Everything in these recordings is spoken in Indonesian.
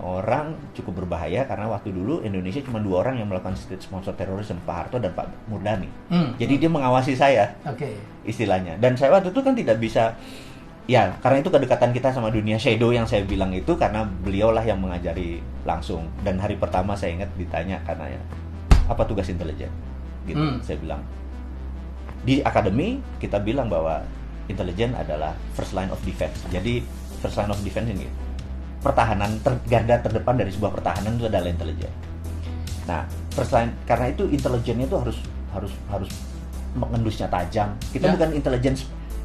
orang cukup berbahaya karena waktu dulu Indonesia cuma 2 orang yang melakukan state sponsor terorisme, Pak Harto dan Pak Murdani. Jadi dia mengawasi saya, istilahnya. Dan saya waktu itu kan tidak bisa, ya karena itu kedekatan kita sama dunia shadow yang saya bilang itu karena beliaulah yang mengajari langsung. Dan hari pertama saya ingat ditanya karena ya, apa tugas intelijen? Gitu, saya bilang. Di akademi kita bilang bahwa intelijen adalah first line of defense. Jadi first line of defense ini pertahanan garda terdepan dari sebuah pertahanan itu adalah intelijen. Nah, first line karena itu intelijennya itu harus mengendusnya tajam. Kita bukan intelijen,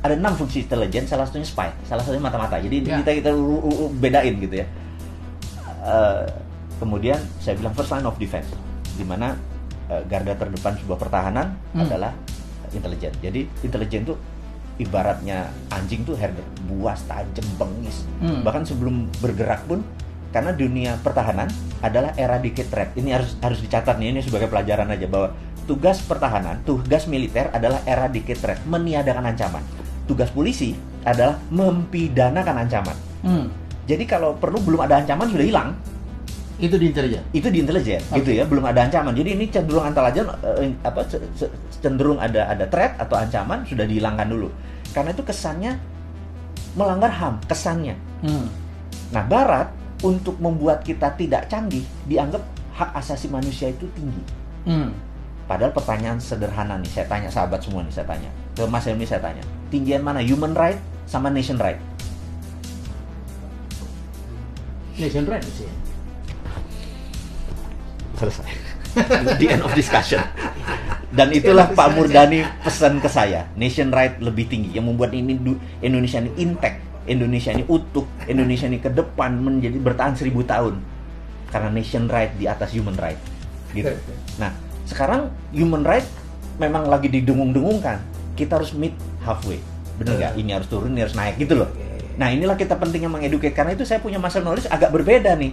ada 6 fungsi intelijen, salah satunya spy, salah satunya mata-mata. Jadi kita bedain gitu ya. Kemudian saya bilang first line of defense, di mana garda terdepan sebuah pertahanan adalah intelijen. Jadi intelijen itu ibaratnya anjing tuh buas, tajam, bengis. Bahkan sebelum bergerak pun, karena dunia pertahanan adalah eradicate threat. Ini harus dicatat nih, ini sebagai pelajaran aja bahwa tugas pertahanan, tugas militer adalah eradicate threat, meniadakan ancaman. Tugas polisi adalah mempidanakan ancaman. Jadi kalau perlu belum ada ancaman sudah hilang. Itu di intelijen. Itu di intelijen, gitu ya, belum ada ancaman. Jadi ini cenderung antara aja cenderung ada threat atau ancaman sudah dihilangkan dulu. Karena itu kesannya melanggar HAM, kesannya. Nah, Barat untuk membuat kita tidak canggih dianggap hak asasi manusia itu tinggi. Padahal pertanyaan sederhana nih, saya tanya sahabat semua nih, saya tanya ke Mas Helmi, saya tanya, tinggian mana human right sama nation right? Nation right sih. Selesai. The end of discussion. Dan itulah Pak Murdani pesan ke saya, nation right lebih tinggi, yang membuat ini Indonesia ini intact, Indonesia ini utuh, Indonesia ini ke depan menjadi bertahan 1000 tahun karena nation right di atas human right, gitu. Nah, sekarang human right memang lagi didengung-dengungkan, kita harus meet halfway, bener nggak? Ini harus turun, ini harus naik, gitu loh. Nah, inilah kita pentingnya mengedukasi, karena itu saya punya masalah knowledge agak berbeda nih.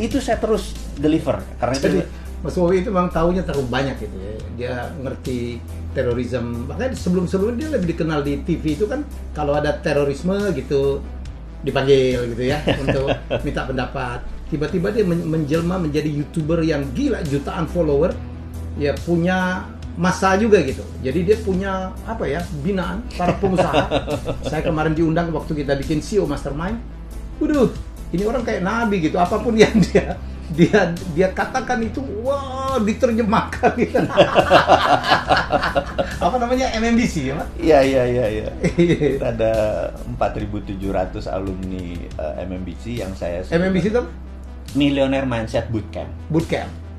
Itu saya terus deliver karena jadi, itu Mas Wowi itu memang tahunya terlalu banyak gitu ya. Dia ngerti terorisme. Makanya sebelum-sebelumnya dia lebih dikenal di TV itu kan kalau ada terorisme gitu dipanggil gitu ya untuk minta pendapat. Tiba-tiba dia menjelma menjadi YouTuber yang gila, jutaan follower. Ya punya masa juga gitu. Jadi dia punya apa ya, binaan para pengusaha. Saya kemarin diundang waktu kita bikin CEO Mastermind. Waduh, ini orang kayak nabi gitu, apapun yang dia katakan itu, wah, diterjemahkan gitu. Apa namanya, MMBC ya, Pak? Iya. Ada 4.700 alumni MMBC yang saya MMBC itu Millionaire Mindset Bootcamp.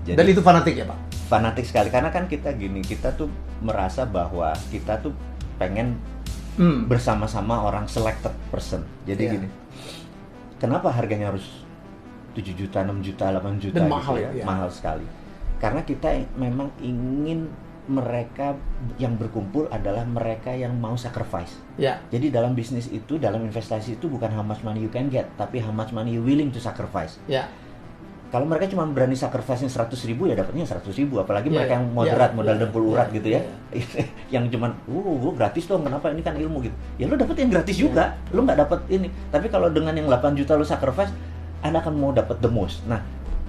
Jadi, dan itu fanatik ya, Pak? Fanatik sekali, karena kan kita gini, kita tuh merasa bahwa kita tuh pengen bersama-sama orang selected person. Jadi gini, kenapa harganya harus 7 juta, 6 juta, 8 juta dan gitu mahal ya? Mahal sekali. Karena kita memang ingin mereka yang berkumpul adalah mereka yang mau sacrifice. Jadi dalam bisnis itu, dalam investasi itu bukan how much money you can get, tapi how much money you willing to sacrifice. Kalau mereka cuma berani sacrifice-nya 100.000 ya dapatnya 100.000, apalagi mereka yang moderat, modal dempul urat gitu ya. Yang cuman gratis dong, kenapa, ini kan ilmu gitu. Ya lu dapat yang gratis juga, lu nggak dapat ini. Tapi kalau dengan yang 8 juta lu sacrifice, Anda akan mau dapat the most. Nah,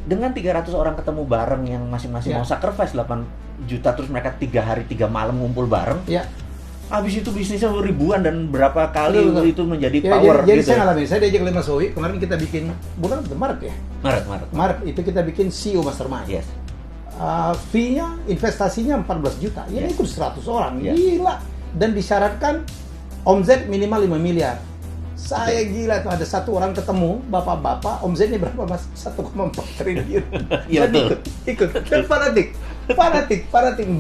dengan 300 orang ketemu bareng yang masing-masing mau sacrifice 8 juta, terus mereka 3 hari 3 malam ngumpul bareng. Habis itu bisnisnya ribuan dan berapa kali itu menjadi power jadi gitu. Saya ngalamin, saya diajak oleh Mas Wowi, kemarin kita bikin bulan Maret ya? Maret itu kita bikin CEO Mastermind. Fee-nya, investasinya 14 juta. Ya ikut 100 orang. Gila. Dan disyaratkan omzet minimal 5 miliar. Saya gila tuh, ada satu orang ketemu, bapak-bapak, omzetnya berapa Mas? 1,4 triliun. Iya betul. Ikut. Dan fanatik,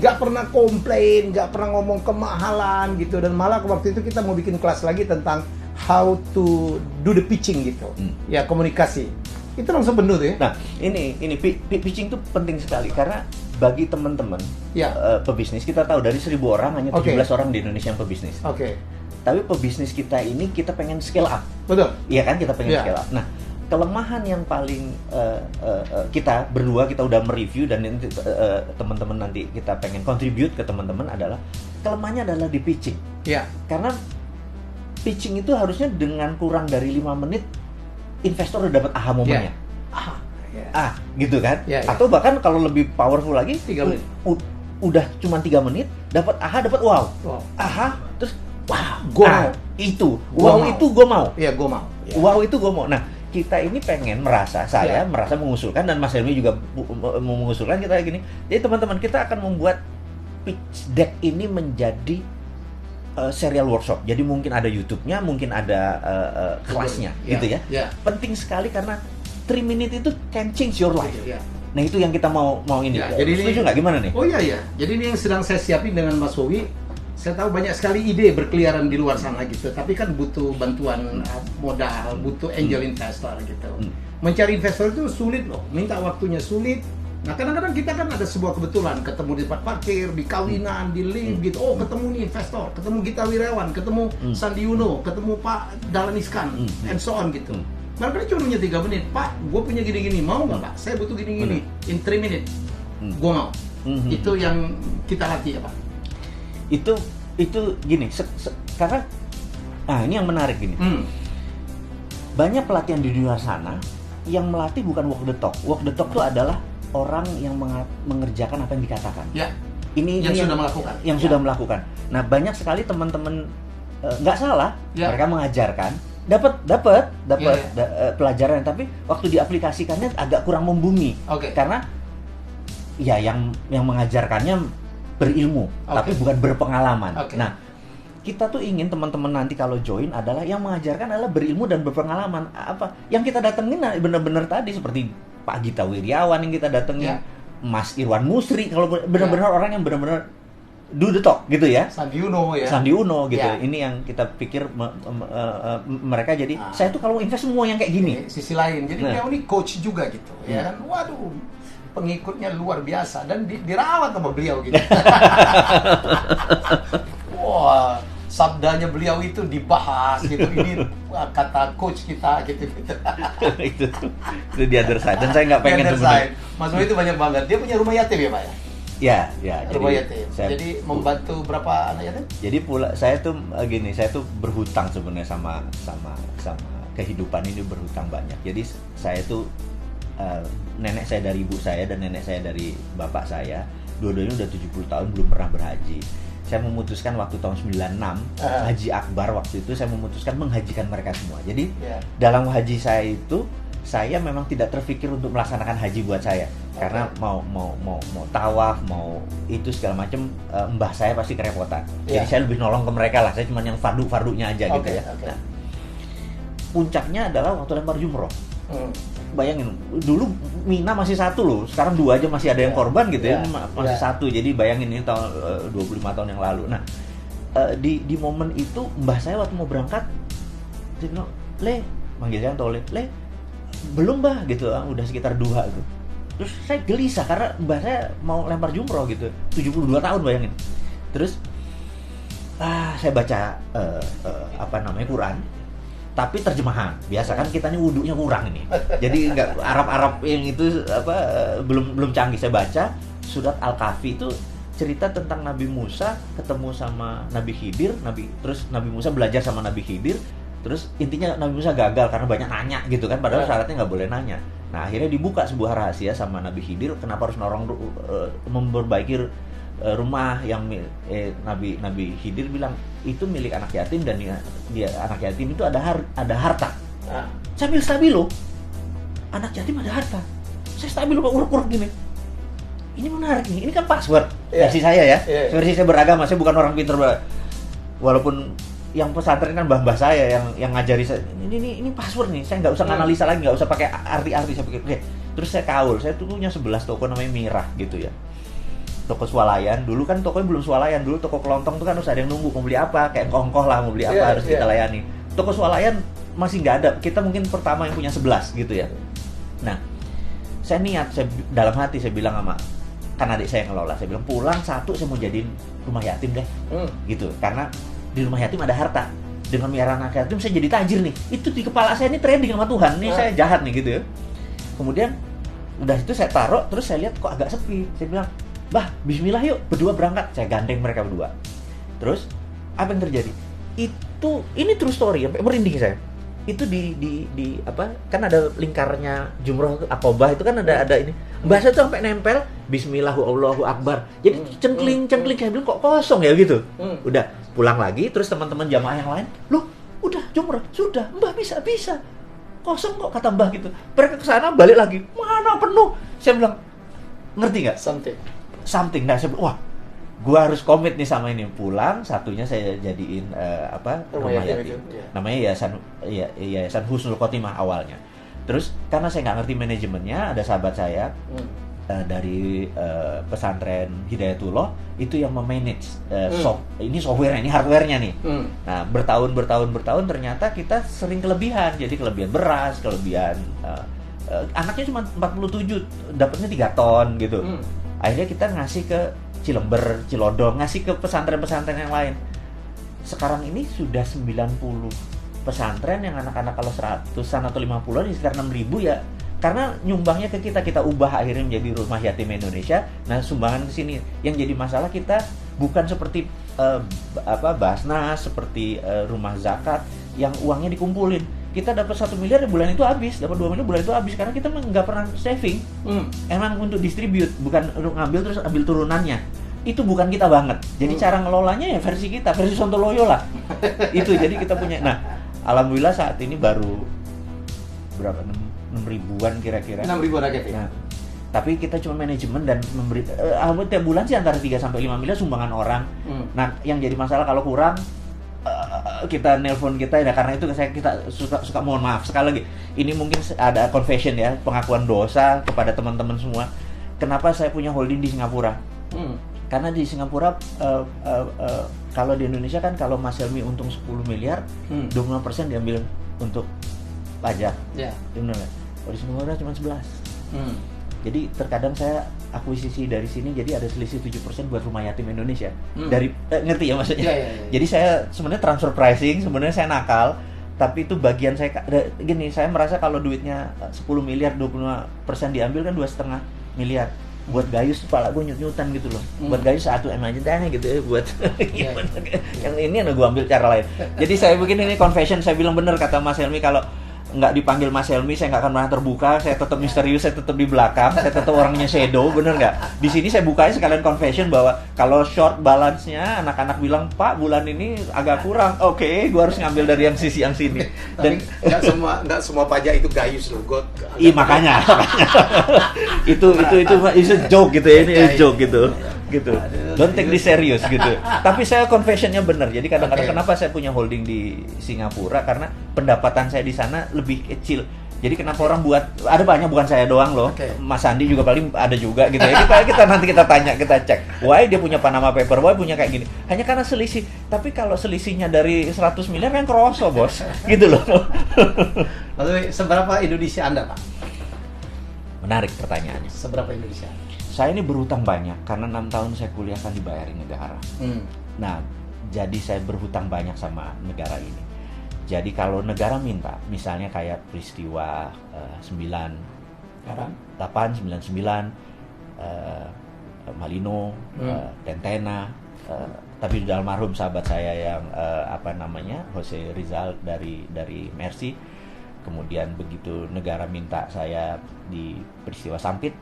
nggak pernah komplain, nggak pernah ngomong kemahalan gitu. Dan malah waktu itu kita mau bikin kelas lagi tentang how to do the pitching gitu. Ya, komunikasi. Itu langsung penuh tuh ya. Nah, ini pitching itu penting sekali karena bagi teman-teman pebisnis, kita tahu dari 1.000 orang hanya 17 orang di Indonesia yang pebisnis. Tapi pebisnis kita ini kita pengen scale up. Betul. Iya kan, kita pengen scale up. Nah, kelemahan yang paling kita berdua kita udah mereview dan teman-teman nanti kita pengen contribute ke teman-teman adalah kelemahannya adalah di pitching. Karena pitching itu harusnya dengan kurang dari 5 menit investor udah dapat aha momennya. gitu kan. Atau bahkan kalau lebih powerful lagi 3 menit. Udah cuma 3 menit dapat dapat wow. Terus wow itu gue mau. Iya, gue mau. Wow itu gue mau. Nah, kita ini pengen merasa mengusulkan, dan Mas Helmi juga mengusulkan kita gini. Jadi teman-teman, kita akan membuat pitch deck ini menjadi serial workshop. Jadi mungkin ada YouTube-nya, mungkin ada kelasnya, gitu ya. Penting sekali karena 3 minutes itu can change your life. Nah, itu yang kita mau ini. Jadi setuju nggak, gimana nih? Oh iya. Jadi ini yang sedang saya siapin dengan Mas Wowi. Saya tahu banyak sekali ide berkeliaran di luar sana gitu, tapi kan butuh bantuan modal, butuh angel investor gitu. Mencari investor itu sulit loh, minta waktunya sulit. Nah, kadang-kadang kita kan ada sebuah kebetulan, ketemu di tempat parkir, di kawinan, di lift gitu. Oh, ketemu nih investor, ketemu Gita Wirawan, ketemu Sandi Uno, ketemu Pak Dahlan Iskan, and so on gitu. Mereka cuma punya 3 menit, Pak, gue punya gini-gini, mau nggak Pak? Saya butuh gini-gini, in 3 minutes, gue mau. Itu yang kita latih ya Pak. Itu gini, karena ini yang menarik gini. Banyak pelatihan di luar sana yang melatih bukan walk the talk. Walk the talk itu adalah orang yang mengerjakan apa yang dikatakan. Ini sudah melakukan. Yang sudah melakukan. Nah, banyak sekali teman-teman nggak salah, mereka mengajarkan, dapat pelajaran, tapi waktu diaplikasikannya agak kurang membumi. Karena ya yang mengajarkannya berilmu, tapi bukan berpengalaman. Nah, kita tuh ingin teman-teman nanti kalau join adalah yang mengajarkan adalah berilmu dan berpengalaman. Apa yang kita datengin benar-benar tadi seperti Pak Gita Wirjawan yang kita datengin, Mas Irwan Musri, kalau benar-benar orang yang benar-benar do the talk gitu ya. Sandi Uno gitu. Ini yang kita pikir mereka jadi saya tuh kalau invest semua yang kayak gini. Sisi lain, jadi beliau ini coach juga gitu, ya kan. Waduh, pengikutnya luar biasa dan dirawat sama beliau gitu. Wah, sabdanya beliau itu dibahas gitu. Ini kata coach kita gitu. itu di other side. Dan saya nggak pengen sebenarnya. Mas Boy itu banyak banget. Dia punya rumah yatim ya Pak ya? Ya. Rumah yatim. Jadi membantu berapa anak yatim? Jadi saya tuh berhutang sebenarnya sama kehidupan ini, berhutang banyak. Jadi saya tuh nenek saya dari ibu saya dan nenek saya dari bapak saya, dua-duanya udah 70 tahun belum pernah berhaji. Saya memutuskan waktu tahun 96 Haji Akbar, waktu itu saya memutuskan menghajikan mereka semua. Jadi dalam haji saya itu saya memang tidak terpikir untuk melaksanakan haji buat saya, karena mau tawaf, mau itu segala macam, mbah saya pasti kerepotan. Jadi saya lebih nolong ke mereka lah, saya cuma yang fardu-fardunya aja gitu ya. Nah, puncaknya adalah waktu lempar jumroh. Bayangin, dulu Mina masih 1 loh, sekarang 2 aja masih ada yang korban gitu ya, masih 1. Jadi bayangin ini tahun 25 tahun yang lalu. Nah, di momen itu mbah saya waktu mau berangkat dia bilang, "Le," manggil saya Tole, "Le, belum mbah," gitu, udah sekitar 2 gitu. Terus saya gelisah karena mbah saya mau lempar jumroh gitu, 72 tahun bayangin. Terus saya baca Quran, tapi terjemahan. Biasa kan kita nih wudunya kurang ini. Jadi nggak Arab yang itu belum canggih. Saya baca surat Al-Kahfi, itu cerita tentang Nabi Musa ketemu sama Nabi Khidir, terus Nabi Musa belajar sama Nabi Khidir. Terus intinya Nabi Musa gagal karena banyak nanya gitu kan, padahal syaratnya nggak boleh nanya. Nah, akhirnya dibuka sebuah rahasia sama Nabi Khidir, kenapa harus memperbaiki rumah yang Nabi Khidir bilang itu milik anak yatim, dan dia anak yatim itu ada harta. Sambil stabilo, anak yatim ada harta. Saya stabilo kok uruk-uruk gini. Ini menarik nih, ini kan password versi saya ya. Versi saya beragama, saya bukan orang pintar. Walaupun yang pesantren kan mbah-mbah saya yang ngajari saya, ini password nih, saya nggak usah analisa lagi, nggak usah pakai arti-arti. Saya pikir, oke. Terus saya kaul, saya tuh punya 11 toko namanya Mirah gitu ya. Toko swalayan, dulu kan tokonya belum swalayan, dulu toko kelontong tuh kan harus ada yang nunggu, mau beli apa, kayak kongkoh lah, mau beli apa harus kita layani. Toko swalayan masih nggak ada, kita mungkin pertama yang punya 11 gitu ya. Nah, saya niat, dalam hati saya bilang sama, kan adik saya yang ngelola, saya bilang pulang 1 saya mau jadiin rumah yatim deh, gitu, karena di rumah yatim ada harta. Dengan miara anak yatim saya jadi tajir nih. Itu di kepala saya ini trading sama Tuhan, nih saya jahat nih gitu ya. Kemudian udah itu saya taruh, terus saya lihat kok agak sepi, saya bilang, "Bah, bismillah yuk, berdua berangkat." Saya gandeng mereka berdua. Terus, apa yang terjadi? Ini true story, sampai merinding saya. itu di apa, kan ada lingkarnya jumroh Aqobah itu kan ada ini bahasa itu sampai nempel Bismillah Allahu Akbar, jadi cengkling saya bilang kok kosong ya gitu. Udah pulang lagi, terus teman-teman jamaah yang lain, loh udah jumroh sudah Mbah, bisa kosong kok kata Mbah gitu. Mereka kesana balik lagi, mana penuh. Saya bilang ngerti nggak something. Nah saya bilang, wah gua harus komit nih sama ini. Pulang, satunya saya jadiin rumah yatim. Namanya Yayasan Husnul Khotimah awalnya. Terus karena saya nggak ngerti manajemennya, ada sahabat saya dari pesantren Hidayatullah itu yang memanage ini software, ini hardware-nya nih. Nah bertahun ternyata kita sering kelebihan, jadi kelebihan beras, kelebihan anaknya cuma 47, dapatnya 3 ton gitu. Akhirnya kita ngasih ke Cilember, Cilodong, ngasih ke pesantren-pesantren yang lain. Sekarang ini sudah 90 pesantren yang anak-anak kalau 100-an atau 50-an ya sekitar 6.000 ya. Karena nyumbangnya ke kita ubah akhirnya menjadi Rumah Yatim Indonesia. Nah, sumbangan ke sini. Yang jadi masalah kita bukan seperti Basnas, seperti rumah zakat yang uangnya dikumpulin. Kita dapat 1 miliar bulan itu habis, dapat 2 miliar bulan itu habis karena kita nggak pernah saving. Emang untuk distribute, bukan untuk ngambil terus ambil turunannya. Itu bukan kita banget. Jadi cara ngelolanya ya versi kita, versi Sontoloyo lah. Itu jadi kita punya. Nah, alhamdulillah saat ini baru berapa 6 ribuan kira-kira. 6 ribuan rakyat ya. Nah, tapi kita cuma manajemen dan memberi tiap bulan sih antara 3 sampai 5 miliar sumbangan orang. Nah, yang jadi masalah kalau kurang kita nelpon kita ya, karena itu kita suka mohon maaf sekali lagi. Ini mungkin ada confession ya, pengakuan dosa kepada teman-teman semua. Kenapa saya punya holding di Singapura? Karena di Singapura kalau di Indonesia kan kalau Mas Helmi untung 10 miliar, 25% diambil untuk pajak. Iya. Kalau di Singapura cuma 11. Jadi terkadang saya akuisisi dari sini, jadi ada selisih 7% buat Rumah Yatim Indonesia. Dari ngerti ya maksudnya? Ya. Jadi saya sebenarnya transfer pricing, sebenarnya saya nakal, tapi itu bagian saya gini, saya merasa kalau duitnya 10 miliar 25% diambil kan 2,5 miliar. Buat Gayus kepala gue nyut-nyutan gitu loh. Buat Gayus 1 M aja deh gitu ya buat yang ini gue ambil cara lain. Jadi saya bikin ini confession, saya bilang bener kata Mas Helmi, kalau nggak dipanggil Mas Helmi saya nggak akan pernah terbuka, saya tetap misterius, saya tetap di belakang, saya tetap orangnya shadow, bener nggak? Di sini saya bukain sekalian confession bahwa kalau short balance-nya anak-anak bilang Pak bulan ini agak kurang, oke, gue harus ngambil dari yang sisi yang sini. Dan nggak semua pajak itu Gayus loh, iya makanya itu joke gitu ya, ini joke gitu. Don't take this serious gitu. Tapi saya confessionnya benar. Jadi kadang-kadang kenapa saya punya holding di Singapura, karena pendapatan saya di sana lebih kecil. Jadi kenapa orang buat, ada banyak, bukan saya doang loh. Mas Andi juga paling ada juga gitu ya. Kita nanti kita tanya, kita cek. Why dia punya Panama Paper, why punya kayak gini. Hanya karena selisih. Tapi kalau selisihnya dari 100 miliar kan kroso, Bos. Gitu loh. Lalu seberapa Indonesia Anda, Pak? Menarik pertanyaannya. Seberapa Indonesia? Saya ini berhutang banyak karena 6 tahun saya kuliah kan dibayarin negara. Nah, jadi saya berhutang banyak sama negara ini. Jadi kalau negara minta, misalnya kayak peristiwa 98, 99, Malino, Tentena, tapi sudah almarhum sahabat saya yang Jose Rizal dari Mercy. Kemudian begitu negara minta saya di peristiwa Sampit,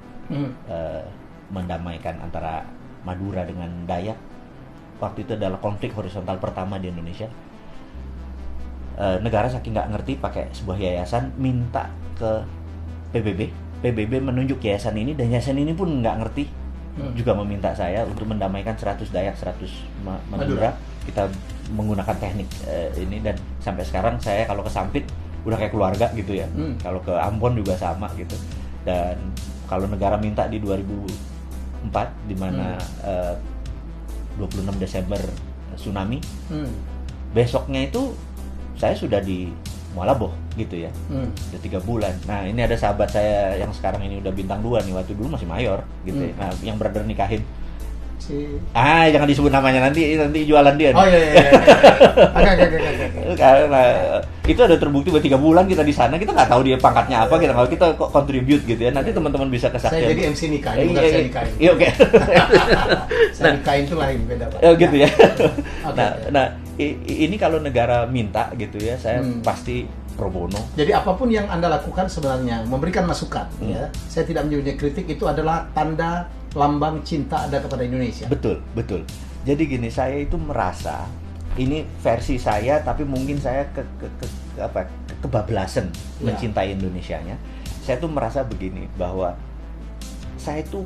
mendamaikan antara Madura dengan Dayak. Waktu itu adalah konflik horizontal pertama di Indonesia. Negara saking nggak ngerti pakai sebuah yayasan, minta ke PBB menunjuk yayasan ini, dan yayasan ini pun nggak ngerti, juga meminta saya untuk mendamaikan 100 Dayak, 100 Madura. Kita menggunakan teknik ini, dan sampai sekarang saya kalau ke Sampit udah kayak keluarga gitu ya. Kalau ke Ambon juga sama gitu. Dan kalau negara minta di 2004 di mana 26 Desember tsunami, besoknya itu saya sudah di Mualaboh gitu ya. Udah 3 bulan. Nah, ini ada sahabat saya yang sekarang ini udah bintang 2 nih, waktu dulu masih mayor gitu ya. Nah, yang brother nikahin jangan disebut namanya, nanti jualan dia. Oh iya. Karena itu ada terbukti buat 3 bulan kita di sana, kita nggak tahu dia pangkatnya apa, kita contribute gitu ya. Nanti teman-teman bisa kesaksian. Saya jadi MC nikahin, bukan saya nikahin. Iya, oke. Saya nikahin itu lain, beda Pak. Gitu ya. Nah, ini kalau negara minta gitu ya, saya pasti pro bono. Jadi apapun yang Anda lakukan sebenarnya memberikan masukan, ya. Saya tidak menyebutnya kritik, itu adalah tanda lambang cinta Anda kepada Indonesia. Betul, betul. Jadi gini, saya itu merasa ini versi saya, tapi mungkin saya kebablasan mencintai Indonesianya. Saya tuh merasa begini, bahwa saya tuh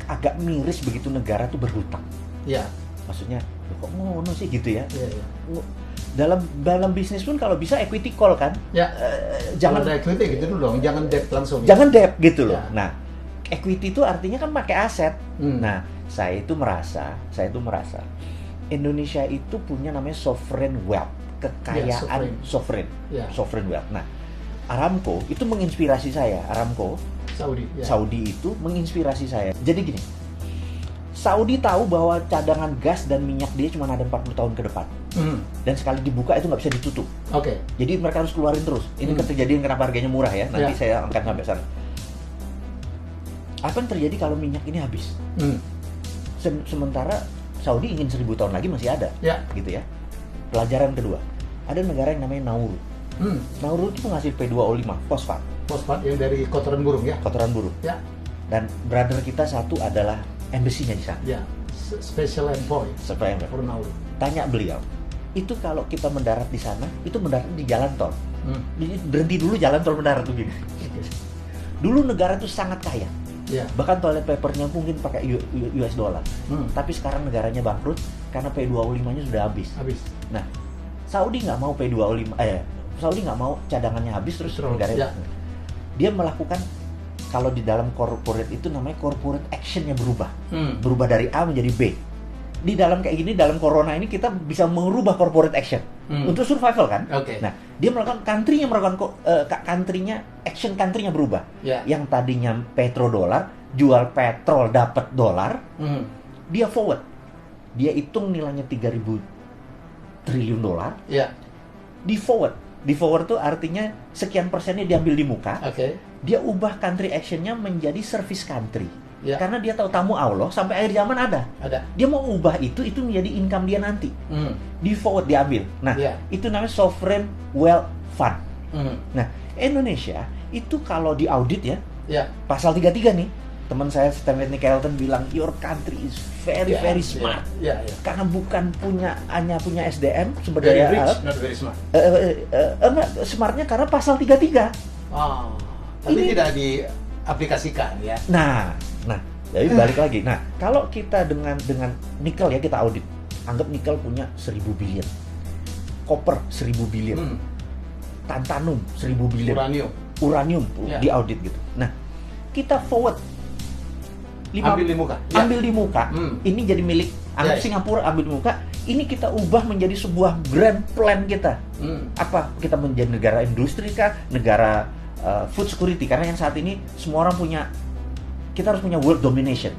agak miris begitu negara tuh berhutang. Ya. Maksudnya, kok ngono sih gitu ya? Ya. Dalam bisnis pun kalau bisa equity call kan? Ya. Jangan ada equity gitu dulu dong, jangan debt langsung. Jangan debt gitu loh. Ya. Nah, equity itu artinya kan pakai aset. Nah, saya itu merasa Indonesia itu punya namanya sovereign wealth, kekayaan sovereign wealth. Nah, Aramco itu menginspirasi saya. Saudi itu menginspirasi saya. Jadi gini, Saudi tahu bahwa cadangan gas dan minyak dia cuma ada 40 tahun ke depan. Dan sekali dibuka itu nggak bisa ditutup. Oke. Jadi mereka harus keluarin terus. Ini kejadian kenapa harganya murah ya. Nanti saya angkat sampai sana. Apa yang terjadi kalau minyak ini habis? Sementara Saudi ingin 1000 tahun lagi masih ada, gitu ya. Pelajaran kedua, ada negara yang namanya Nauru. Nauru itu penghasil P2O5, fosfat yang dari kotoran burung ya. Kotoran burung. Ya. Dan brother kita satu adalah embassy-nya di sana. Ya. Special envoy. For Nauru. Tanya beliau, itu kalau kita mendarat di sana, itu mendarat di jalan tol. Berhenti dulu jalan tol mendarat begini. Dulu negara itu sangat kaya. Yeah. Bahkan toilet papernya mungkin pakai US dollar. Tapi sekarang negaranya bangkrut karena P2O5-nya sudah habis. Nah, Saudi nggak mau P2O5, Saudi nggak mau cadangannya habis terus negaranya. Dia melakukan, kalau di dalam corporate itu namanya corporate action-nya berubah. Berubah dari A menjadi B. Di dalam kayak gini, dalam corona ini kita bisa merubah corporate action untuk survival kan. Nah, dia melakukan country-nya country-nya berubah. Yang tadinya petrodolar, jual petrol dapat dolar, dia forward. Dia hitung nilainya 3.000 triliun dolar. Di forward tuh artinya sekian persennya diambil di muka. Dia ubah country action-nya menjadi service country. Karena dia tahu tamu Allah sampai akhir zaman ada. Dia mau ubah itu menjadi income dia nanti. Di forward diambil. Nah, itu namanya sovereign wealth fund. Nah, Indonesia itu kalau di audit ya, pasal 33 nih, teman saya Stanley Kelton bilang your country is very smart. Karena bukan hanya punya SDM sumber daya alam. Not very smart. Smartnya karena pasal 33. Tapi tidak diaplikasikan ya. Nah, jadi balik lagi. Nah, kalau kita dengan nikel ya, kita audit. Anggap nikel punya 1000 billion. Koper 1000 billion. Tantalum 1000 billion. Uranium di audit gitu. Nah, kita forward. Ambil di muka. Ini jadi milik anggap Singapura, ambil di muka. Ini kita ubah menjadi sebuah grand plan kita. Apa? Kita menjadi negara industri kah? Negara food security, karena yang saat ini semua orang kita harus punya world domination.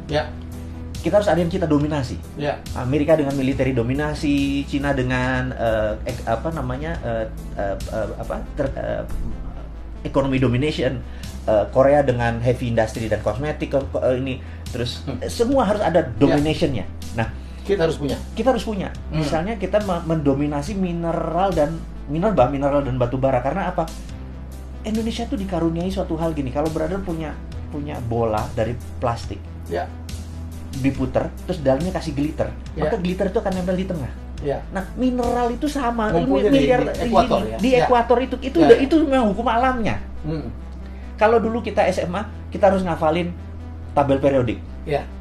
Kita harus ada yang kita dominasi. Amerika dengan military dominasi, Cina dengan economy domination, Korea dengan heavy industry dan kosmetik ini, terus semua harus ada dominationnya. Nah, kita harus punya. Misalnya kita mendominasi mineral dan batu bara. Karena apa? Indonesia tuh dikaruniai suatu hal gini, kalau brother punya bola dari plastik, diputer, terus dalamnya kasih glitter, maka glitter itu akan nempel di tengah. Nah, mineral itu sama, di ekuator itu memang hukum alamnya. Kalau dulu kita SMA, kita harus ngafalin tabel periodik.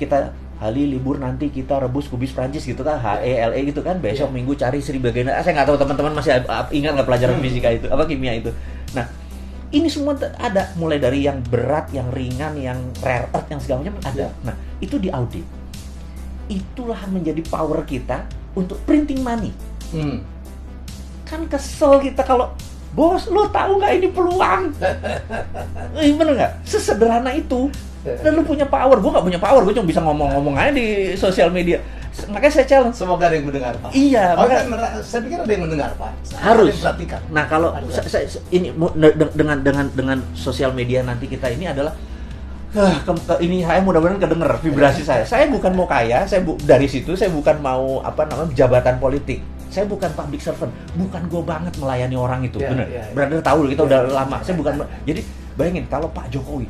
Kita hari libur nanti kita rebus kubis Prancis gitu kan, HELE gitu kan, besok minggu cari Sri bagian. Saya nggak tahu teman-teman masih ingat nggak pelajaran fisika itu, kimia itu. Nah, ini semua ada, mulai dari yang berat, yang ringan, yang rare earth, yang segala macam ada. Nah, itu di audit. Itulah menjadi power kita untuk printing money. Kan kesel kita kalau, bos, lo tahu nggak ini peluang? Bener nggak? Sesederhana itu. Dan lo punya power. Gue nggak punya power. Gue cuma bisa ngomong-ngomong aja di sosial media. Makanya saya challenge. Semoga ada yang mendengar, Pak. Iya. Saya pikir ada yang mendengar, Pak. Harus. Nah, kalau ini dengan sosial media nanti kita ini adalah ini saya mudah-mudahan kedenger vibrasi saya. Saya bukan mau kaya, dari situ saya bukan mau jabatan politik. saya bukan public servant, bukan gue banget melayani orang itu, bener. Brother tahu kita udah lama, saya bukan. Jadi bayangin kalau Pak Jokowi,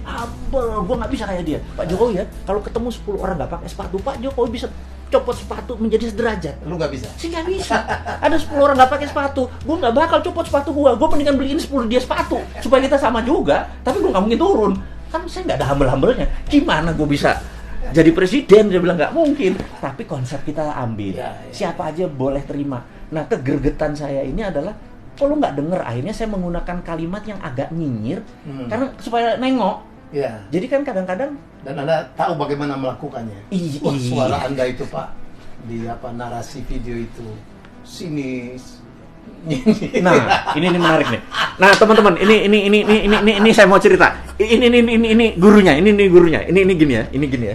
gue nggak bisa kayak dia. Pak Jokowi ya, kalau ketemu 10 orang nggak pakai sepatu, Pak Jokowi bisa copot sepatu menjadi sederajat. Lu nggak bisa? Sih nggak bisa. Ada 10 orang nggak pakai sepatu, gue nggak bakal copot sepatu gue mendingan beliin 10 dia sepatu supaya kita sama juga. Tapi gue nggak mungkin turun. Kan saya nggak ada humble-humblenya. Gimana gue bisa jadi presiden? Dia bilang nggak mungkin. Tapi konsep kita ambil. Siapa aja boleh terima. Nah, kegergetan saya ini adalah kalau nggak denger, akhirnya saya menggunakan kalimat yang agak nyinyir karena supaya nengok. Jadi kan kadang-kadang, dan Anda tahu bagaimana melakukannya. Suara Anda itu Pak di narasi video itu sinis. Nah, ini menarik nih. Nah, teman-teman, ini saya mau cerita. Ini gurunya, ini gurunya. Ini gini ya,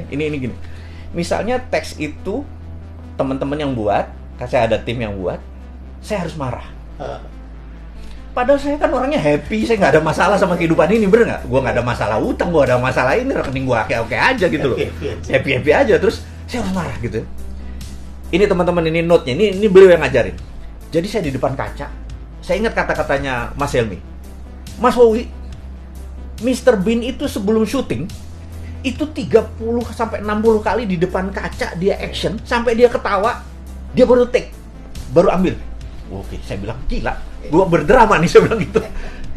ini gini. Misalnya teks itu teman-teman yang buat, saya ada tim yang buat, saya harus marah. Padahal saya kan orangnya happy, saya nggak ada masalah sama kehidupan ini, bener nggak? Gue nggak ada masalah utang, gue ada masalah ini, rekening gue oke aja gitu loh, happy aja. Terus saya harus marah gitu. Ini teman-teman, ini note-nya, ini beliau yang ngajarin. Jadi saya di depan kaca, saya ingat kata-katanya Mas Helmi, Mas Wowi, Mr. Bean itu sebelum syuting itu 30-60 kali di depan kaca dia action sampai dia ketawa, dia baru take, baru ambil. Oke, saya bilang gila. Gue berdrama nih, saya bilang gitu.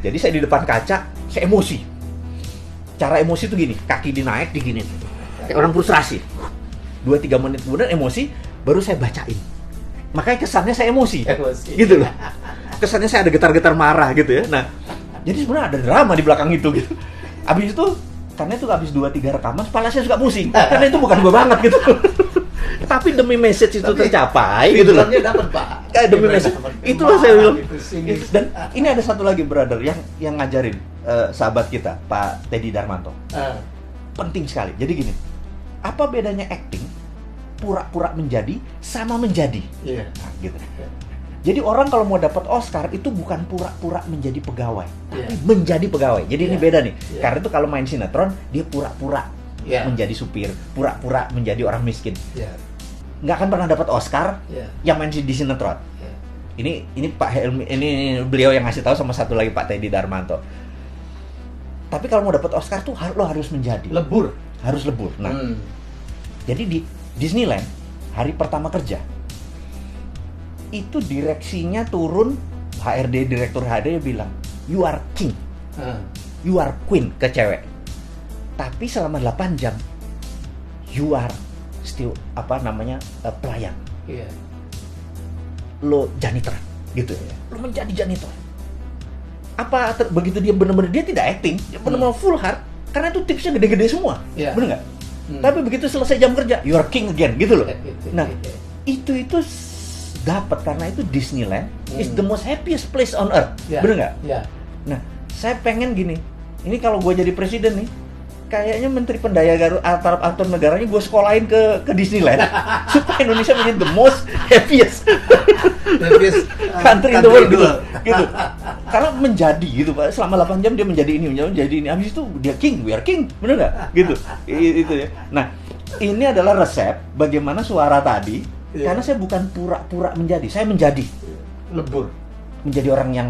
Jadi saya di depan kaca, saya emosi. Cara emosi itu gini, kaki dinaik, diginin. Kayak orang frustrasi. 2-3 menit kemudian emosi, baru saya bacain. Makanya kesannya saya emosi. Gitu loh. Kesannya saya ada getar-getar marah gitu ya. Nah, jadi sebenarnya ada drama di belakang itu gitu. Abis itu, karena itu habis 2-3 rekaman, kepala saya suka pusing. Karena itu bukan gue banget gitu. Tapi demi message itu tercapai gitu loh. Dapat Pak. Demi message. Itulah saya bilang. Dan ini ada satu lagi brother yang ngajarin sahabat kita, Pak Teddy Darmanto. Penting sekali. Jadi gini, apa bedanya acting pura-pura menjadi sama menjadi? Nah, gitu. Jadi orang kalau mau dapat Oscar itu bukan pura-pura menjadi pegawai, tapi menjadi pegawai. Jadi ini beda nih. Karena itu kalau main sinetron dia pura-pura menjadi supir, pura-pura menjadi orang miskin. Nggak akan pernah dapat Oscar yang main di sinetron. Ini Pak Helmi, ini beliau yang ngasih tahu, sama satu lagi Pak Teddy Darmanto. Tapi kalau mau dapat Oscar tuh lo harus menjadi lebur, harus lebur. Nah, jadi di Disneyland hari pertama kerja itu direksinya turun, HRD, direktur HRD bilang, you are king, you are queen ke cewek. Tapi selama 8 jam you are still pelayan. Lo janitor gitu. Lo menjadi janitor. Begitu dia benar-benar, dia tidak acting, dia benar-benar full heart, karena itu tipsnya gede-gede semua. Benar nggak? Tapi begitu selesai jam kerja, you are king again gitu loh. Nah, itu dapat karena itu Disneyland is the most happiest place on earth. Benar nggak? Nah, saya pengen gini. Ini kalau gue jadi presiden nih, kayaknya Menteri Pendaya Aparatur Negaranya gue sekolahin ke Disneyland supaya Indonesia menjadi the most happiest country in the world gitu. Karena menjadi gitu Pak, selama 8 jam dia menjadi ini. Habis itu dia king, we are king, bener nggak? Gitu. Itu ya. Nah, ini adalah resep bagaimana suara tadi. Karena saya bukan pura-pura menjadi, saya menjadi lebur, menjadi orang yang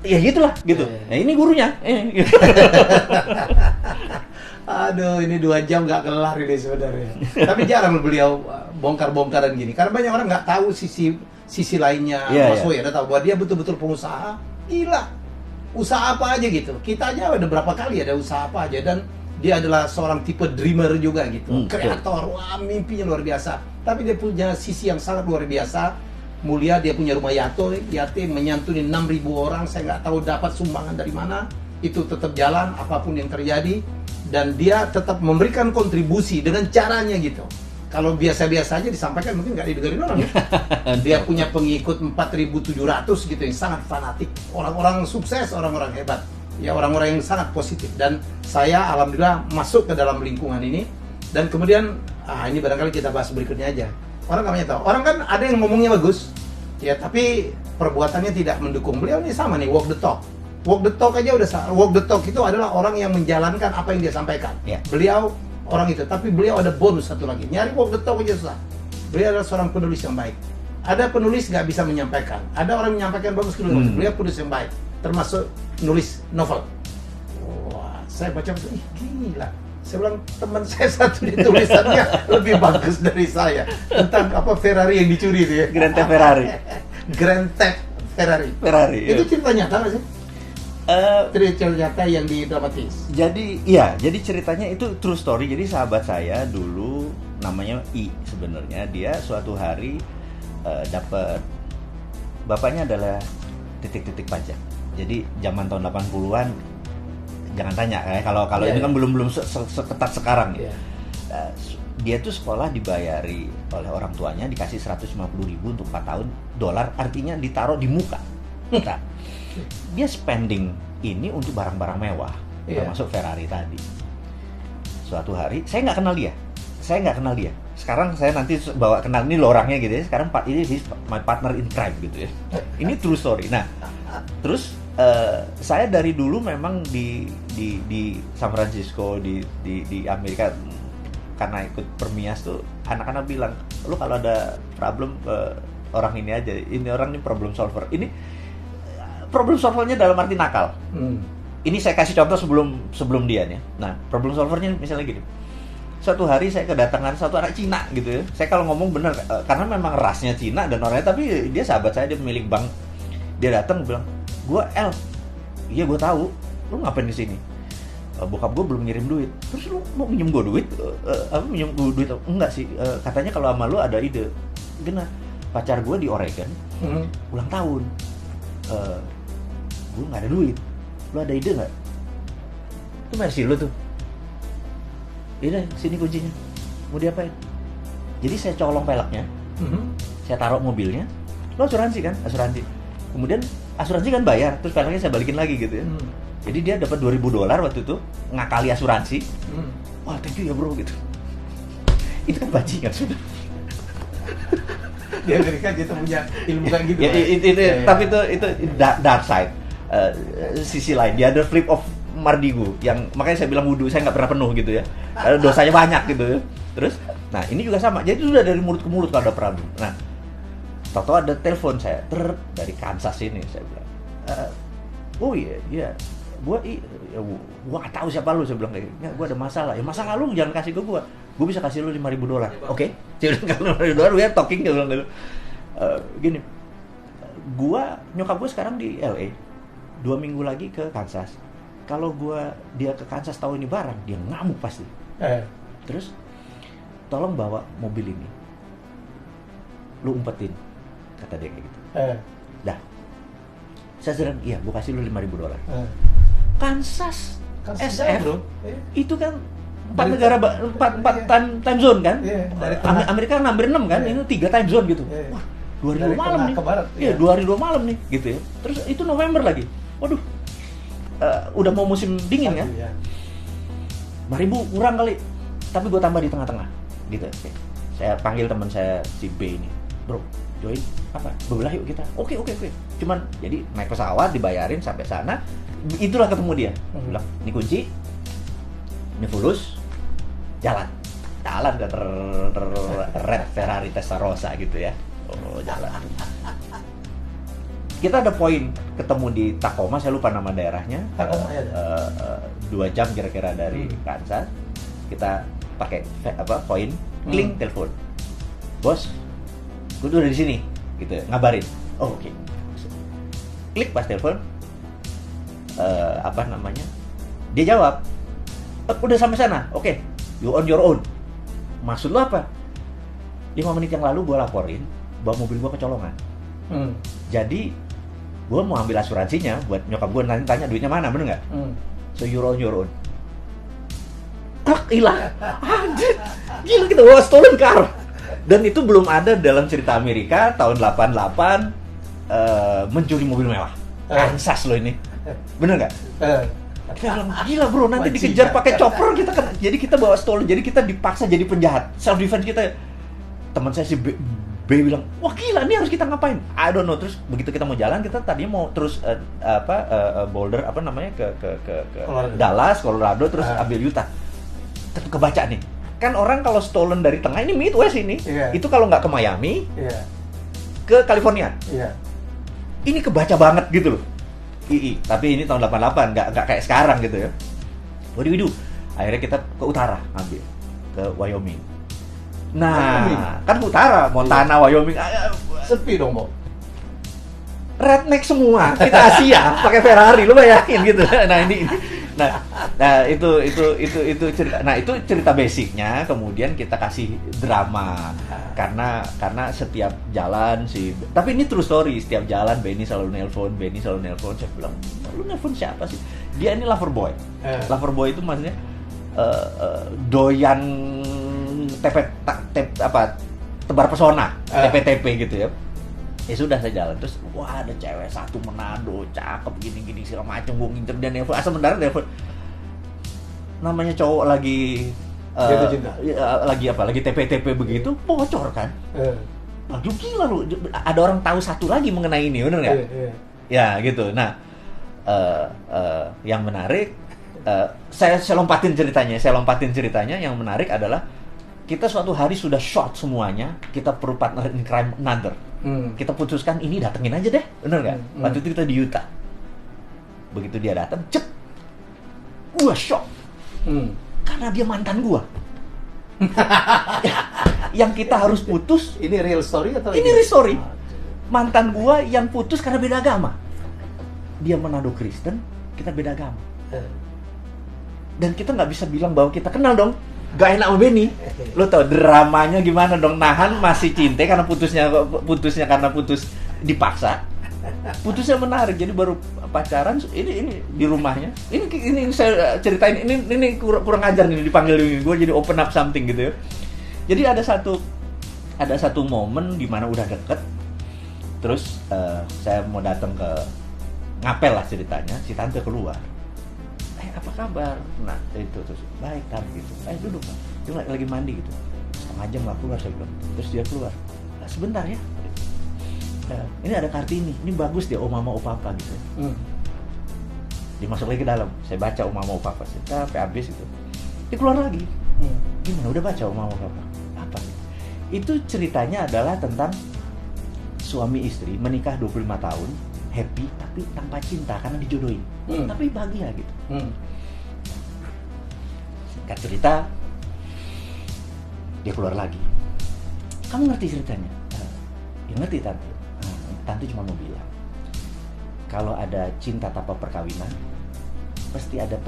ya gitulah gitu. Nah, ini gurunya. Aduh, ini 2 jam nggak kelar ini sebenarnya. Tapi jarang beliau bongkar-bongkaran gini, karena banyak orang nggak tahu sisi lainnya. Mas Woy, Anda tahu bahwa dia betul-betul pengusaha. Gila, usaha apa aja gitu. Kita aja ada berapa kali ada usaha apa aja, dan dia adalah seorang tipe dreamer juga gitu. Kreator, wah mimpinya luar biasa. Tapi dia punya sisi yang sangat luar biasa. Mulia, dia punya rumah yatim, menyantuni 6.000 orang. Saya nggak tahu dapat sumbangan dari mana. Itu tetap jalan apapun yang terjadi. Dan dia tetap memberikan kontribusi dengan caranya gitu. Kalau biasa-biasa aja disampaikan mungkin nggak didengarin orang ya. Dia punya pengikut 4.700 gitu yang sangat fanatik. Orang-orang sukses, orang-orang hebat. Ya, orang-orang yang sangat positif. Dan saya alhamdulillah masuk ke dalam lingkungan ini. Dan kemudian, ini barangkali kita bahas berikutnya aja. Orang nggak banyak tahu. Orang kan ada yang ngomongnya bagus, ya tapi perbuatannya tidak mendukung. Beliau ini sama nih, walk the talk. Walk the talk aja udah salah. Walk the talk itu adalah orang yang menjalankan apa yang dia sampaikan. Beliau orang itu, tapi beliau ada bonus satu lagi. Nyari walk the talk aja susah. Beliau adalah seorang penulis yang baik. ada penulis nggak bisa menyampaikan, ada orang menyampaikan bagus, beliau penulis yang baik, termasuk nulis novel. Wah, saya baca ih gila. Saya bilang teman saya satu di tulisannya lebih bagus dari saya tentang apa Ferrari yang dicuri itu ya. Grand Theft Ferrari. Grand Theft Ferrari. Itu cerita nyata nggak sih? Cerita nyata yang didramatis. Jadi iya, jadi ceritanya itu true story. Jadi sahabat saya dulu namanya I sebenarnya, dia suatu hari dapat, bapaknya adalah titik-titik pajak. Jadi zaman tahun 80-an jangan tanya kalau ini kan belum seketat sekarang ya. Dia tuh sekolah dibayari oleh orang tuanya, dikasih 150.000 untuk 4 tahun, dolar artinya ditaruh di muka. Nah, dia spending ini untuk barang-barang mewah, termasuk Ferrari tadi. Suatu hari saya nggak kenal dia. Sekarang saya nanti bawa kenal ini lo orangnya gitu ya. Sekarang ini my partner in crime gitu ya. Ini true story. Nah, terus saya dari dulu memang di San Francisco di Amerika, karena ikut Permias tuh anak-anak bilang, lu kalau ada problem orang ini aja, ini orang ini problem solver. Ini problem solvernya dalam arti nakal. Ini saya kasih contoh sebelum dia nih. Nah, problem solvernya misalnya gini. Suatu hari saya kedatangan satu anak Cina gitu ya. Saya kalau ngomong bener karena memang rasnya Cina dan orangnya, tapi dia sahabat saya, dia pemilik bank. Dia datang bilang, iya gue tahu, lu ngapain di sini? Bokap gue belum ngirim duit. Terus lu mau minjem gue duit? Minjem gue duit? Enggak sih. Katanya kalau sama lu ada ide. Gimana? Pacar gue di Oregon, ulang tahun. Gue nggak ada duit. Lu ada ide nggak? Itu versi lu tuh. Ini sini kuncinya. Mau diapain? Jadi saya colong peleknya, saya taruh mobilnya. Lo asuransi kan? Asuransi. Kemudian asuransi kan bayar, terus peleknya saya balikin lagi gitu ya. Jadi dia dapat $2,000 waktu itu, ngakali asuransi. Wah, thank you ya bro gitu. Itu kan bajingan sudah. Di Amerika kita punya ilmu kayak gitu. Tapi itu dark side. Sisi lain, dia ada flip of Mardigu, yang makanya saya bilang wudhu saya nggak pernah penuh gitu ya. Dosanya banyak gitu ya. Terus, nah ini juga sama. Jadi sudah dari mulut ke mulut kalau ada problem. Nah, tahu ada telepon saya dari Kansas ini, saya bilang, oh iya, gua nggak tahu siapa lu, saya bilang kayak, ya gua ada masalah. Ya masalah lu jangan kasih ke gua bisa kasih lu $5,000. Oke, jadi kalau $5,000 we are talking, dia bilang gitu. Gini, nyokap gua sekarang di LA, 2 minggu lagi ke Kansas. Kalau dia ke Kansas tahu ini barang, dia ngamuk pasti. Terus, tolong bawa mobil ini, lu umpetin, kata dia kayak gitu. Dah, saya sedang, iya, gua kasih lu $5,000. Kansas SF, bro. Itu kan 4 negara, 4 time zone kan? Amerika kan hampir 6 kan? Ini 3 time zone gitu. Wah, 2 hari 2 malam nih. Iya, 2 hari 2 malam nih, gitu ya. Terus itu November lagi. Waduh, udah mau musim dingin kan? 5,000 kurang kali. Tapi gue tambah di tengah-tengah, gitu. Saya panggil teman saya si B ini, bro, join apa? Bebelah yuk kita. Oke. Cuman jadi naik pesawat, dibayarin sampai sana. Itulah ketemu dia. Bilang, ini kunci, ini fulus, jalan ke Red Ferrari Testarossa gitu ya. Oh, jalan. Kita ada poin ketemu di Tacoma, saya lupa nama daerahnya. 2 jam kira-kira dari Kansas. Kita pakai poin, kling, telepon. Bos, gue udah di sini, gitu ya, ngabarin. Oh, oke. Klik pas telepon, dia jawab, udah sampai sana, oke, you on your own. Maksud lo apa? 5 menit yang lalu gue laporin bahwa mobil gue kecolongan. Jadi gue mau ambil asuransinya buat nyokap gue, nanti tanya duitnya mana, bener nggak? So you're on your own. Hilang. Anjir, gila, kita bawa stolen car. Dan itu belum ada dalam cerita Amerika tahun 88 mencuri mobil mewah. Kansas lo ini, bener nggak? Gila bro, nanti dikejar pakai chopper kita kan. Jadi kita bawa stolen, jadi kita dipaksa jadi penjahat. Self defense kita. Teman saya si B bilang, wah gila, ini harus kita ngapain? I don't know. Terus begitu kita mau jalan, kita tadinya mau terus Boulder ke Dallas, Colorado, terus ambil Utah. Tapi kebaca nih, kan orang kalau stolen dari tengah ini Midwest ini, itu kalau nggak ke Miami, ke California. Iya. Ini kebaca banget gitu loh. Tapi ini tahun 88, nggak kayak sekarang gitu ya. What do we do? Akhirnya kita ke utara ambil, ke Wyoming. Nah, kan utara, Montana, Wyoming. Sepi dong, Bo. Redneck semua. Kita Asia, pakai Ferrari, lu bayangin gitu. Nah, itu cerita. Nah, itu cerita basicnya. Kemudian kita kasih drama karena setiap jalan sih. Tapi ini true story. Setiap jalan Benny selalu nelpon. Saya bilang, lu nelpon siapa sih? Dia ini lover boy. Lover boy itu maksudnya doyan tebar pesona, TP gitu ya. Ya sudah, saya jalan terus, wah ada cewek satu Manado, cakep gini segala macam, gue ngincer dia nelfon, sebenarnya nelfon, namanya cowok lagi lagi TP begitu, bocor kan? Aduh gila lu, ada orang tahu satu lagi mengenai ini, bener nggak? Ya gitu. Nah, yang menarik, saya lompatin ceritanya. Yang menarik adalah kita suatu hari sudah short semuanya, kita perlu partner in crime another. Kita putuskan ini datengin aja deh, bener nggak? Waktu itu kita di Utah. Begitu dia datang, cep, gua shock, karena dia mantan gua. Yang kita harus putus. Ini real story atau ini real story? Mantan gua yang putus karena beda agama. Dia Manado Kristen, kita beda agama. Dan kita nggak bisa bilang bahwa kita kenal dong. Gak enak sama Benny. Lo tau dramanya gimana dong, nahan masih cinta karena putusnya karena putus dipaksa. Putusnya menarik, jadi baru pacaran ini di rumahnya. Ini saya ceritain, ini kurang ajar nih dipanggil gue jadi open up something gitu ya. Jadi ada satu momen di mana udah deket. Terus saya mau datang ke ngapel lah ceritanya, si tante keluar. Apa kabar? Nah, itu terus baik kan gitu. Duduk kan. Dia lagi mandi gitu. Setengah jam nggak keluar, saya bilang. Terus dia keluar. Nah, sebentar ya. Ini ada Kartini. Ini bagus dia, oh mama, oh papa gitu. Dia masuk lagi ke dalam. Saya baca oh mama, oh papa. Saya sampai habis itu. Dia keluar lagi. Gimana? Udah baca oh mama, oh papa? Apa? Itu ceritanya adalah tentang suami istri menikah 25 tahun. Happy tapi tanpa cinta karena dijodohin, tapi bahagia gitu. Singkat cerita, dia keluar lagi. Kamu ngerti ceritanya? Ya ngerti tante. Tante cuma mau bilang, kalau ada cinta tanpa perkawinan, pasti ada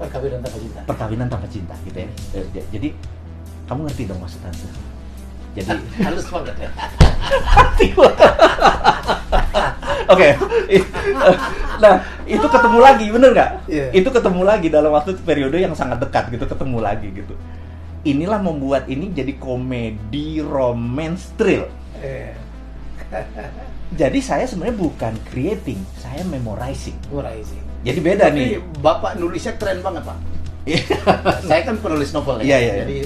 perkawinan tanpa cinta gitu ya. Jadi kamu ngerti dong maksud tante. Jadi halus banget ya. Oke. Nah, itu ketemu lagi, bener nggak? Yeah. Itu ketemu lagi dalam waktu periode yang sangat dekat gitu, ketemu lagi gitu. Inilah membuat ini jadi komedi romance thrill. Jadi saya sebenarnya bukan creating, saya memorizing. Jadi beda. Tapi nih. Bapak nulisnya keren banget, Pak. Saya kan penulis novel ya. Jadi,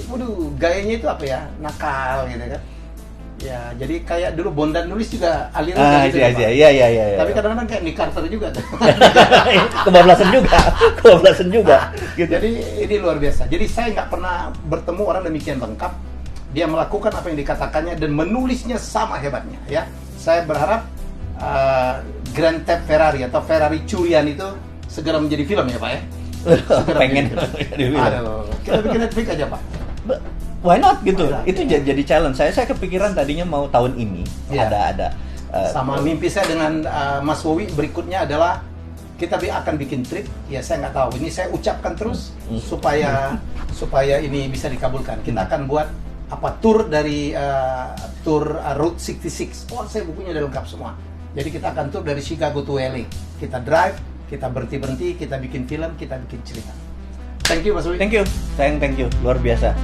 gayanya itu apa ya? Nakal gitu kan. Ya, jadi kayak dulu Bondan nulis juga aliran gitu ya, Pak. Iya. Tapi kadang-kadang kayak Nick Carter juga. Kebablasan juga. Gitu. Jadi ini luar biasa. Jadi saya nggak pernah bertemu orang demikian lengkap. Dia melakukan apa yang dikatakannya dan menulisnya sama hebatnya. Ya, saya berharap Grand Theft Ferrari atau Ferrari curian itu segera menjadi film ya, Pak ya. Pengen. Aduh, kita bikin Netflix aja, Pak. Why not gitu? Itu jadi challenge. Saya kepikiran tadinya mau tahun ini ada sama mimpi saya dengan Mas Wowi berikutnya adalah kita akan bikin trip. Ya saya nggak tahu. Ini saya ucapkan terus supaya ini bisa dikabulkan. Kita akan buat tour dari tour Route 66. Oh, saya bukunya udah lengkap semua. Jadi kita akan tour dari Chicago to LA. Kita drive, kita berhenti, kita bikin film, kita bikin cerita. Thank you Mas Wowi. Thank you. Sayang, thank you. Luar biasa.